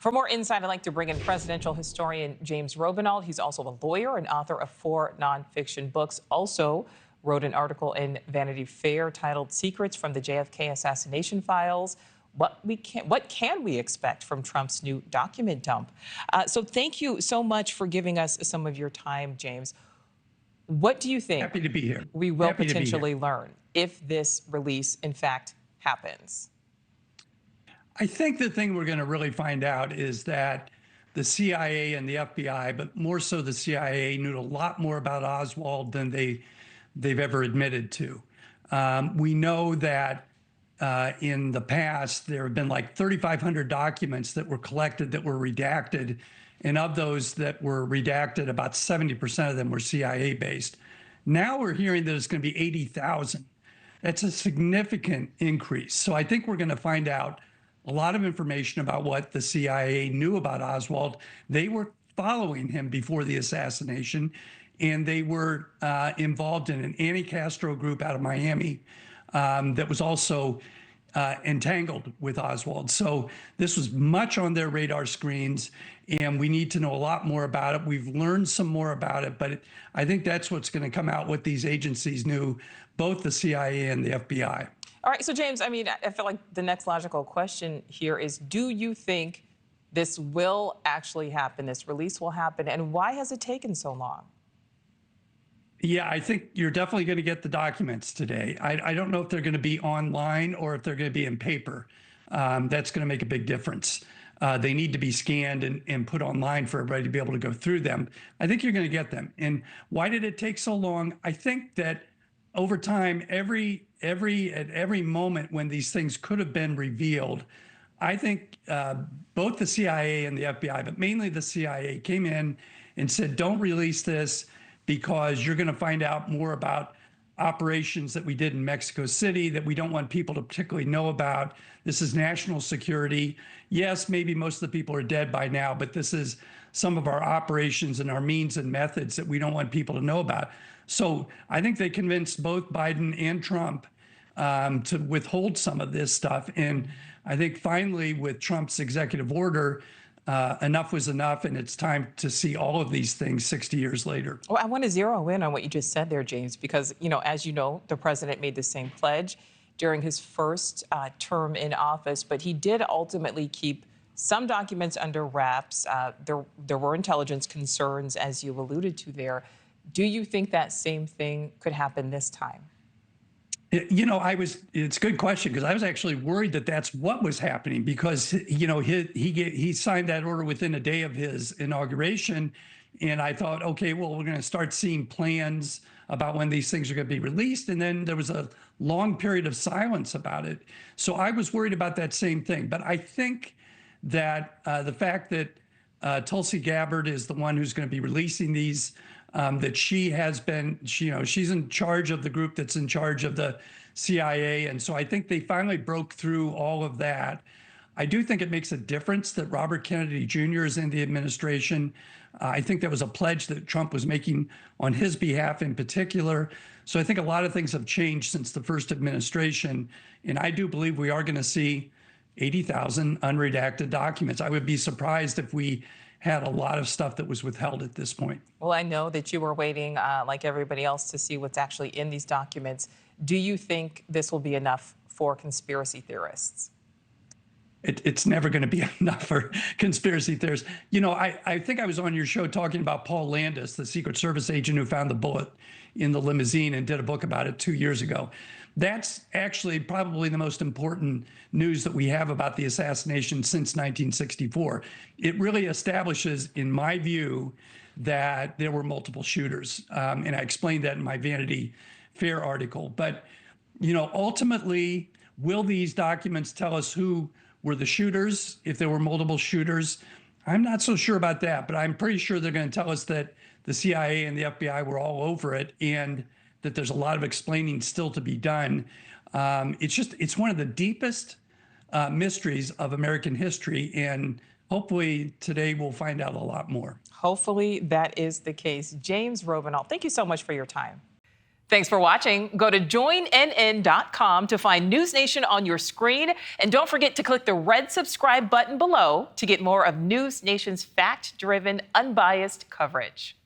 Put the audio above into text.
For more insight, I'd like to bring in presidential historian James Robenalt. He's also a lawyer and author of 4 nonfiction books. Also wrote an article in Vanity Fair titled "Secrets from the JFK Assassination Files." What can we expect from Trump's new document dump? So thank you so much for giving us some of your time, James. What do you think Happy to be here. we will potentially learn if this release, in fact, happens? I think the thing we're going to really find out is that the CIA and the FBI, but more so the CIA, knew a lot more about Oswald than they've ever admitted to. We know that in the past, there have been like 3,500 documents that were collected that were redacted. And of those that were redacted, about 70% of them were CIA based. Now we're hearing that it's going to be 80,000. That's a significant increase. So I think we're going to find out a lot of information about what the CIA knew about Oswald. They were following him before the assassination, and they were involved in an anti-Castro group out of Miami that was also entangled with Oswald. So this was much on their radar screens, and we need to know a lot more about it. We've learned some more about it, but I think that's what's going to come out, what these agencies knew, both the CIA and the FBI. All right, so James, I mean, I feel like the next logical question here is, do you think this will actually happen, this release will happen, and why has it taken so long? Yeah, I think you're definitely going to get the documents today. I don't know if they're going to be online or if they're going to be in paper. That's going to make a big difference. They need to be scanned and put online for everybody to be able to go through them. I think you're going to get them. And why did it take so long? I think that over time, at every moment when these things could have been revealed, I think both the CIA and the FBI, but mainly the CIA, came in and said, don't release this because you're going to find out more about operations that we did in Mexico City that we don't want people to particularly know about. This is national security. Yes, maybe most of the people are dead by now, but this is some of our operations and our means and methods that we don't want people to know about. So I think they convinced both Biden and Trump to withhold some of this stuff. And I think finally, with Trump's executive order, enough was enough, and it's time to see all of these things 60 years later. Well, I want to zero in on what you just said there, James, because, as you know, the president made the same pledge during his first term in office, but he did ultimately keep some documents under wraps. There were intelligence concerns, as you alluded to there. Do you think that same thing could happen this time? It's a good question, because I was actually worried that that's what was happening, because, he signed that order within a day of his inauguration. And I thought, okay, well, we're going to start seeing plans about when these things are going to be released. And then there was a long period of silence about it. So I was worried about that same thing. But I think that the fact that Tulsi Gabbard is the one who's going to be releasing these, that she has been, she's in charge of the group that's in charge of the CIA. And so I think they finally broke through all of that. I do think it makes a difference that Robert Kennedy Jr. is in the administration. I think that was a pledge that Trump was making on his behalf in particular. So I think a lot of things have changed since the first administration. And I do believe we are going to see 80,000 unredacted documents. I would be surprised if we had a lot of stuff that was withheld at this point. Well, I know that you were waiting, like everybody else, to see what's actually in these documents. Do you think this will be enough for conspiracy theorists? It's never going to be enough for conspiracy theorists. I think I was on your show talking about Paul Landis, the Secret Service agent who found the bullet in the limousine, and did a book about it 2 years ago. That's actually probably the most important news that we have about the assassination since 1964. It really establishes, in my view, that there were multiple shooters. And I explained that in my Vanity Fair article. But, ultimately, will these documents tell us who were the shooters, if there were multiple shooters? I'm not so sure about that, but I'm pretty sure they're going to tell us that the CIA and the FBI were all over it, and that there's a lot of explaining still to be done. It's one of the deepest mysteries of American history, and hopefully today we'll find out a lot more. Hopefully that is the case. James Robenalt, thank you so much for your time. Thanks for watching. Go to joinnn.com to find NewsNation on your screen. And don't forget to click the red subscribe button below to get more of NewsNation's fact-driven, unbiased coverage.